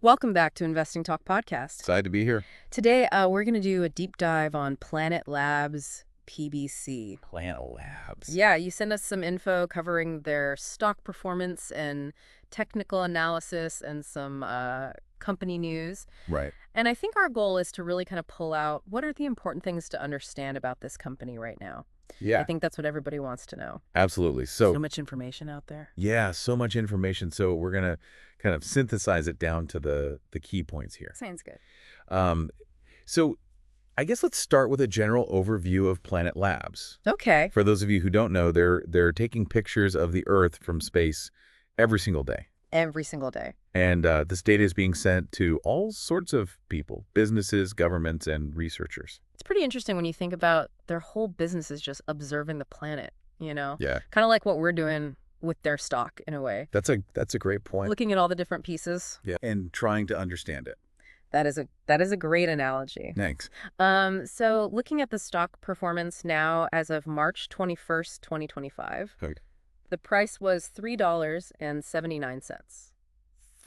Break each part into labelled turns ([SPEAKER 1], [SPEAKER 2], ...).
[SPEAKER 1] Welcome back to Investing Talk Podcast.
[SPEAKER 2] Excited to be here.
[SPEAKER 1] Today, we're going to do a deep dive on Planet Labs PBC.
[SPEAKER 2] Planet Labs.
[SPEAKER 1] Yeah, you sent us some info covering their stock performance and technical analysis and some company news.
[SPEAKER 2] Right.
[SPEAKER 1] And I think our goal is to really kind of pull out what are the important things to understand about this company right now.
[SPEAKER 2] Yeah.
[SPEAKER 1] I think that's what everybody wants to know.
[SPEAKER 2] Absolutely.
[SPEAKER 1] So much information out there.
[SPEAKER 2] Yeah, so much information. So we're going to kind of synthesize it down to the key points here.
[SPEAKER 1] Sounds good.
[SPEAKER 2] So I guess let's start with a general overview of Planet Labs.
[SPEAKER 1] Okay.
[SPEAKER 2] For those of you who don't know, they're taking pictures of the Earth from space every single day.
[SPEAKER 1] Every single day.
[SPEAKER 2] And this data is being sent to all sorts of people, businesses, governments, and researchers.
[SPEAKER 1] It's pretty interesting when you think about their whole business is just observing the planet, you know?
[SPEAKER 2] Yeah.
[SPEAKER 1] Kind of like what we're doing with their stock in a way.
[SPEAKER 2] That's a great point.
[SPEAKER 1] Looking at all the different pieces.
[SPEAKER 2] Yeah. And trying to understand it.
[SPEAKER 1] That is a great analogy.
[SPEAKER 2] Thanks.
[SPEAKER 1] So looking at the stock performance now as of March 21st, 2025,
[SPEAKER 2] Okay.
[SPEAKER 1] the price was $3.79.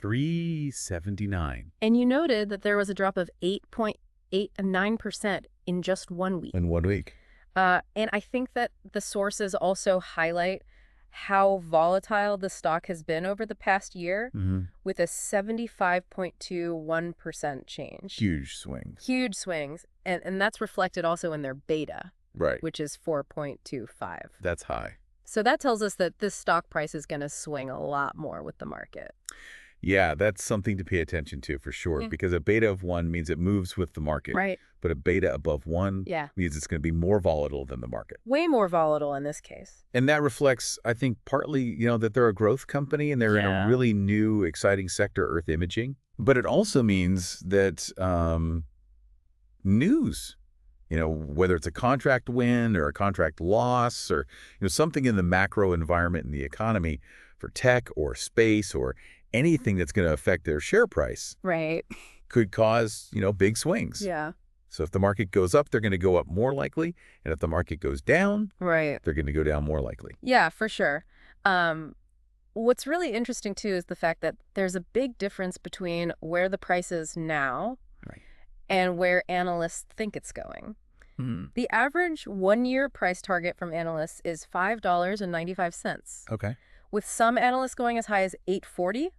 [SPEAKER 2] $3.79
[SPEAKER 1] And you noted that there was a drop of 8.89% in just 1 week.
[SPEAKER 2] in 1 week.
[SPEAKER 1] And I think that the sources also highlight how volatile the stock has been over the past year, with a 75.21% change.
[SPEAKER 2] Huge swings.
[SPEAKER 1] Huge swings. And that's reflected also in their beta,
[SPEAKER 2] Right.
[SPEAKER 1] which is 4.25.
[SPEAKER 2] That's high.
[SPEAKER 1] So that tells us that this stock price is going to swing a lot more with the market.
[SPEAKER 2] Yeah, that's something to pay attention to for sure, because a beta of 1 means it moves with the market.
[SPEAKER 1] Right.
[SPEAKER 2] But a beta above 1
[SPEAKER 1] Yeah.
[SPEAKER 2] means it's going to be more volatile than the market.
[SPEAKER 1] Way more volatile in this case.
[SPEAKER 2] And that reflects, I think, partly, that they're a growth company and they're in a really new, exciting sector, Earth imaging. But it also means that news, whether it's a contract win or a contract loss or something in the macro environment in the economy for tech or space or anything that's going to affect their share price,
[SPEAKER 1] right,
[SPEAKER 2] could cause, big swings.
[SPEAKER 1] Yeah.
[SPEAKER 2] So if the market goes up, they're going to go up more likely. And if the market goes down,
[SPEAKER 1] right,
[SPEAKER 2] they're going to go down more likely.
[SPEAKER 1] Yeah, for sure. What's really interesting, too, is the fact that there's a big difference between where the price is now and where analysts think it's going. The average 1-year price target from analysts is $5.95.
[SPEAKER 2] Okay.
[SPEAKER 1] With some analysts going as high as $8.40.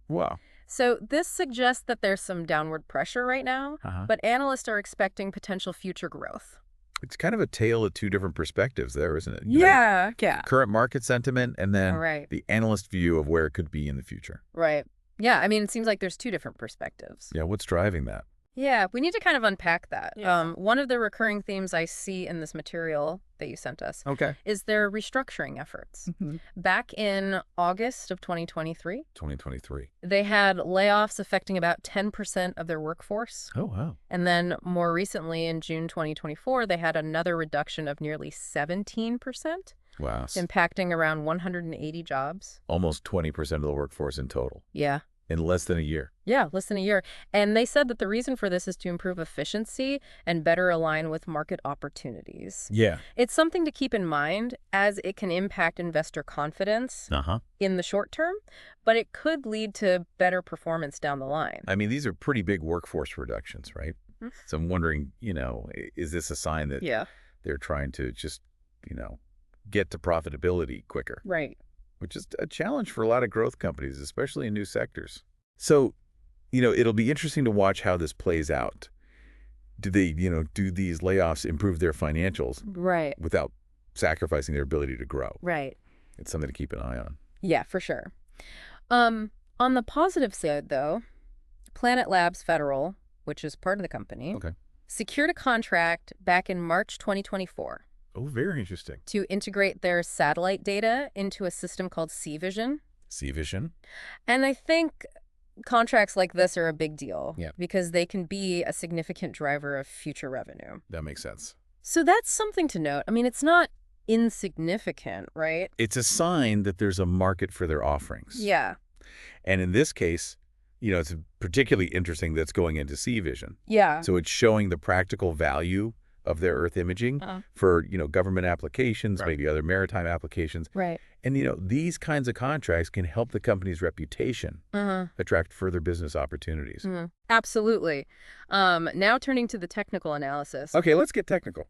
[SPEAKER 2] Wow.
[SPEAKER 1] So this suggests that there's some downward pressure right now, but analysts are expecting potential future growth.
[SPEAKER 2] It's kind of a tale of two different perspectives there, isn't it?
[SPEAKER 1] Yeah.
[SPEAKER 2] Current market sentiment and then
[SPEAKER 1] Right.
[SPEAKER 2] the analyst view of where it could be in the future.
[SPEAKER 1] Right. Yeah, I mean, it seems like there's two different perspectives.
[SPEAKER 2] Yeah, what's driving that?
[SPEAKER 1] Yeah, we need to kind of unpack that. One of the recurring themes I see in this material that you sent us is their restructuring efforts. Back in August of 2023,
[SPEAKER 2] 2023.
[SPEAKER 1] they had layoffs affecting about 10% of their workforce.
[SPEAKER 2] Oh, wow.
[SPEAKER 1] And then more recently, in June 2024, they had another reduction of nearly 17%,
[SPEAKER 2] Wow.
[SPEAKER 1] impacting around 180 jobs.
[SPEAKER 2] Almost 20% of the workforce in total.
[SPEAKER 1] Yeah.
[SPEAKER 2] In less than a year.
[SPEAKER 1] Yeah, less than a year. And they said that the reason for this is to improve efficiency and better align with market opportunities.
[SPEAKER 2] Yeah.
[SPEAKER 1] It's something to keep in mind as it can impact investor confidence in the short term, but it could lead to better performance down the line.
[SPEAKER 2] I mean, these are pretty big workforce reductions, right? So I'm wondering, is this a sign that they're trying to just, get to profitability quicker?
[SPEAKER 1] Right.
[SPEAKER 2] Which is a challenge for a lot of growth companies, especially in new sectors. So, it'll be interesting to watch how this plays out. Do they, do these layoffs improve their financials without sacrificing their ability to grow?
[SPEAKER 1] Right.
[SPEAKER 2] It's something to keep an eye on.
[SPEAKER 1] Yeah, for sure. On the positive side, though, Planet Labs Federal, which is part of the company, secured a contract back in March 2024.
[SPEAKER 2] Oh, very interesting.
[SPEAKER 1] To integrate their satellite data into a system called C-Vision.
[SPEAKER 2] C-Vision.
[SPEAKER 1] And I think contracts like this are a big deal
[SPEAKER 2] Yeah.
[SPEAKER 1] because they can be a significant driver of future revenue.
[SPEAKER 2] That makes sense.
[SPEAKER 1] So that's something to note. I mean, it's not insignificant, right?
[SPEAKER 2] It's a sign that there's a market for their offerings.
[SPEAKER 1] Yeah.
[SPEAKER 2] And in this case, it's particularly interesting that's going into C-Vision.
[SPEAKER 1] Yeah.
[SPEAKER 2] So it's showing the practical value of their Earth imaging for, government applications, maybe other maritime applications.
[SPEAKER 1] Right.
[SPEAKER 2] And, these kinds of contracts can help the company's reputation attract further business opportunities.
[SPEAKER 1] Absolutely. Now turning to the technical analysis.
[SPEAKER 2] Okay, let's get technical.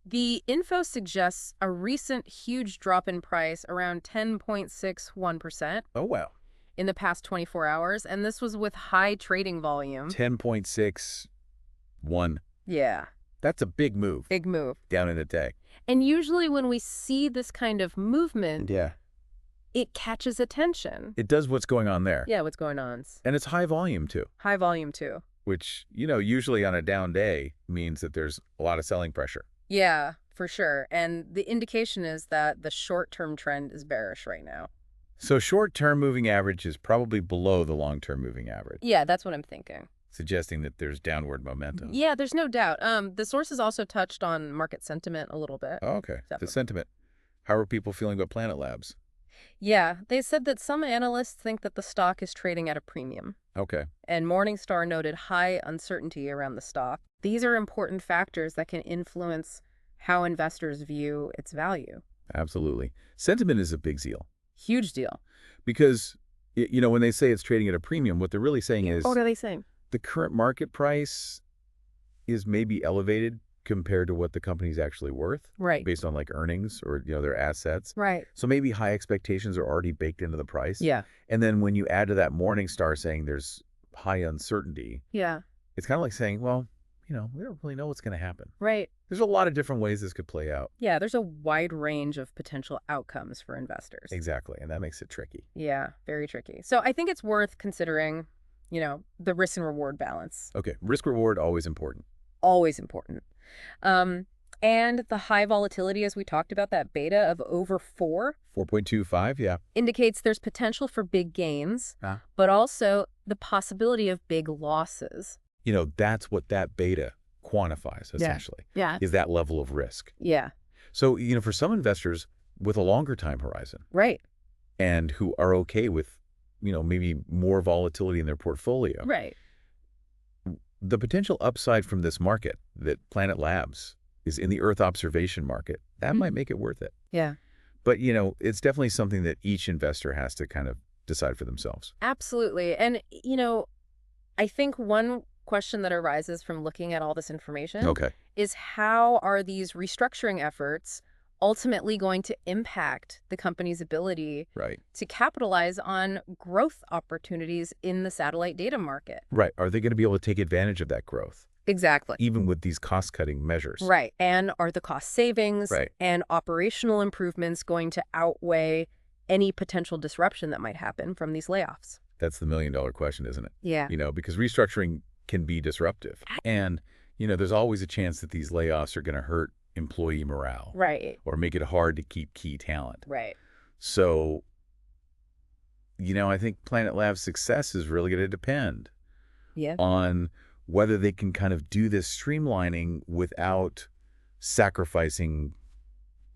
[SPEAKER 1] The info suggests a recent huge drop in price around 10.61%.
[SPEAKER 2] Oh, wow.
[SPEAKER 1] In the past 24 hours, and this was with high trading volume.
[SPEAKER 2] 10.61.
[SPEAKER 1] Yeah.
[SPEAKER 2] That's a big move.
[SPEAKER 1] Big move.
[SPEAKER 2] Down in a day.
[SPEAKER 1] And usually when we see this kind of movement, it catches attention.
[SPEAKER 2] It does what's going on there.
[SPEAKER 1] Yeah, what's going on.
[SPEAKER 2] And it's high volume, too.
[SPEAKER 1] High volume, too.
[SPEAKER 2] Which, usually on a down day means that there's a lot of selling pressure.
[SPEAKER 1] Yeah, for sure. And the indication is that the short-term trend is bearish right now.
[SPEAKER 2] So short-term moving average is probably below the long-term moving average.
[SPEAKER 1] Yeah, that's what I'm thinking.
[SPEAKER 2] Suggesting that there's downward momentum.
[SPEAKER 1] Yeah, there's no doubt. The sources also touched on market sentiment a little bit.
[SPEAKER 2] Oh, okay. The sentiment. How are people feeling about Planet Labs?
[SPEAKER 1] Yeah, they said that some analysts think that the stock is trading at a premium.
[SPEAKER 2] Okay.
[SPEAKER 1] And Morningstar noted high uncertainty around the stock. These are important factors that can influence how investors view its value.
[SPEAKER 2] Absolutely. Sentiment is a big deal.
[SPEAKER 1] Huge deal.
[SPEAKER 2] Because, when they say it's trading at a premium, what they're really saying is...
[SPEAKER 1] What are they saying?
[SPEAKER 2] The current market price is maybe elevated compared to what the company's actually worth.
[SPEAKER 1] Right.
[SPEAKER 2] Based on like earnings or, their assets.
[SPEAKER 1] Right.
[SPEAKER 2] So maybe high expectations are already baked into the price.
[SPEAKER 1] Yeah.
[SPEAKER 2] And then when you add to that Morningstar saying there's high uncertainty.
[SPEAKER 1] Yeah.
[SPEAKER 2] It's kind of like saying, well, we don't really know what's going to happen.
[SPEAKER 1] Right.
[SPEAKER 2] There's a lot of different ways this could play out.
[SPEAKER 1] Yeah, there's a wide range of potential outcomes for investors.
[SPEAKER 2] Exactly. And that makes it tricky.
[SPEAKER 1] Yeah, very tricky. So I think it's worth considering, the risk and reward balance.
[SPEAKER 2] Okay. Risk reward, always important.
[SPEAKER 1] Always important. And the high volatility, as we talked about, that beta of over 4.
[SPEAKER 2] 4.25, yeah.
[SPEAKER 1] Indicates there's potential for big gains, but also the possibility of big losses.
[SPEAKER 2] That's what that beta quantifies, essentially.
[SPEAKER 1] Yeah.
[SPEAKER 2] Is that level of risk.
[SPEAKER 1] Yeah.
[SPEAKER 2] So, for some investors with a longer time horizon.
[SPEAKER 1] Right.
[SPEAKER 2] And who are okay with, maybe more volatility in their portfolio.
[SPEAKER 1] Right.
[SPEAKER 2] The potential upside from this market that Planet Labs is in the Earth observation market, that might make it worth it.
[SPEAKER 1] Yeah.
[SPEAKER 2] But, it's definitely something that each investor has to kind of decide for themselves.
[SPEAKER 1] Absolutely. And, I think one question that arises from looking at all this information is how are these restructuring efforts ultimately going to impact the company's ability to capitalize on growth opportunities in the satellite data market?
[SPEAKER 2] Right. Are they going to be able to take advantage of that growth?
[SPEAKER 1] Exactly.
[SPEAKER 2] Even with these cost-cutting measures.
[SPEAKER 1] Right. And are the cost savings and operational improvements going to outweigh any potential disruption that might happen from these layoffs?
[SPEAKER 2] That's the million-dollar question, isn't it?
[SPEAKER 1] Yeah.
[SPEAKER 2] Because restructuring can be disruptive. And, there's always a chance that these layoffs are going to hurt employee morale.
[SPEAKER 1] Right.
[SPEAKER 2] Or make it hard to keep key talent.
[SPEAKER 1] Right.
[SPEAKER 2] So, I think Planet Labs' success is really going to depend on whether they can kind of do this streamlining without sacrificing,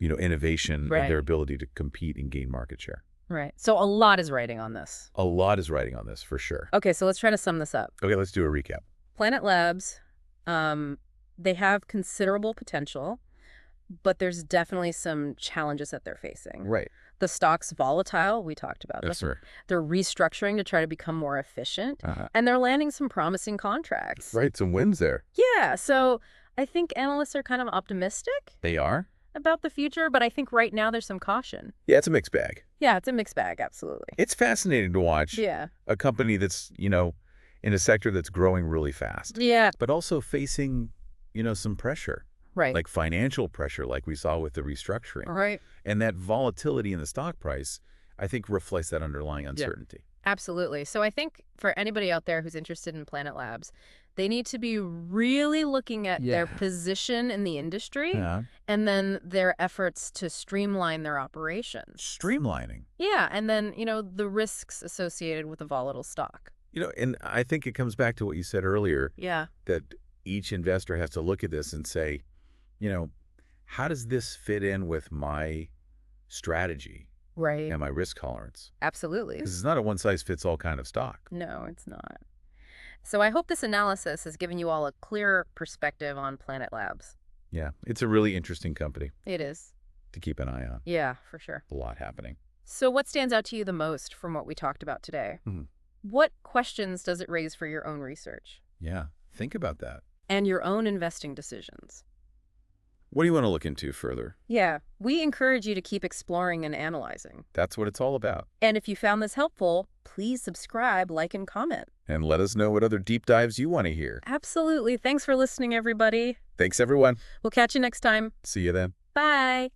[SPEAKER 2] innovation and their ability to compete and gain market share.
[SPEAKER 1] Right. So a lot is riding on this.
[SPEAKER 2] A lot is riding on this, for sure.
[SPEAKER 1] Okay, so let's try to sum this up.
[SPEAKER 2] Okay, let's do a recap.
[SPEAKER 1] Planet Labs, they have considerable potential, but there's definitely some challenges that they're facing.
[SPEAKER 2] Right.
[SPEAKER 1] The stock's volatile. We talked about this.
[SPEAKER 2] Sir.
[SPEAKER 1] They're restructuring to try to become more efficient, and they're landing some promising contracts.
[SPEAKER 2] Right, some wins there.
[SPEAKER 1] Yeah, so I think analysts are kind of optimistic.
[SPEAKER 2] They are?
[SPEAKER 1] About the future, but I think right now there's some caution.
[SPEAKER 2] Yeah, it's a mixed bag.
[SPEAKER 1] Yeah, it's a mixed bag, absolutely.
[SPEAKER 2] It's fascinating to watch a company that's, in a sector that's growing really fast.
[SPEAKER 1] Yeah.
[SPEAKER 2] But also facing, some pressure.
[SPEAKER 1] Right.
[SPEAKER 2] Like financial pressure, like we saw with the restructuring.
[SPEAKER 1] Right.
[SPEAKER 2] And that volatility in the stock price, I think, reflects that underlying uncertainty.
[SPEAKER 1] Absolutely. So I think for anybody out there who's interested in Planet Labs, they need to be really looking at their position in the industry and then their efforts to streamline their operations.
[SPEAKER 2] Streamlining.
[SPEAKER 1] Yeah. And then, the risks associated with a volatile stock.
[SPEAKER 2] And I think it comes back to what you said earlier.
[SPEAKER 1] Yeah.
[SPEAKER 2] That each investor has to look at this and say, how does this fit in with my strategy?
[SPEAKER 1] Right.
[SPEAKER 2] And my risk tolerance?
[SPEAKER 1] Absolutely.
[SPEAKER 2] Because it's not a one-size-fits-all kind of stock.
[SPEAKER 1] No, it's not. So I hope this analysis has given you all a clear perspective on Planet Labs.
[SPEAKER 2] Yeah, it's a really interesting company
[SPEAKER 1] It is.
[SPEAKER 2] to keep an eye on.
[SPEAKER 1] Yeah, for sure.
[SPEAKER 2] A lot happening.
[SPEAKER 1] So what stands out to you the most from what we talked about today?
[SPEAKER 2] Mhm.
[SPEAKER 1] What questions does it raise for your own research
[SPEAKER 2] Yeah, think about that.
[SPEAKER 1] and your own investing decisions?
[SPEAKER 2] What do you want to look into further?
[SPEAKER 1] Yeah, we encourage you to keep exploring and analyzing.
[SPEAKER 2] That's what it's all about.
[SPEAKER 1] And if you found this helpful, please subscribe, like, and comment.
[SPEAKER 2] And let us know what other deep dives you want to hear.
[SPEAKER 1] Absolutely. Thanks for listening, everybody.
[SPEAKER 2] Thanks, everyone.
[SPEAKER 1] We'll catch you next time.
[SPEAKER 2] See you then.
[SPEAKER 1] Bye.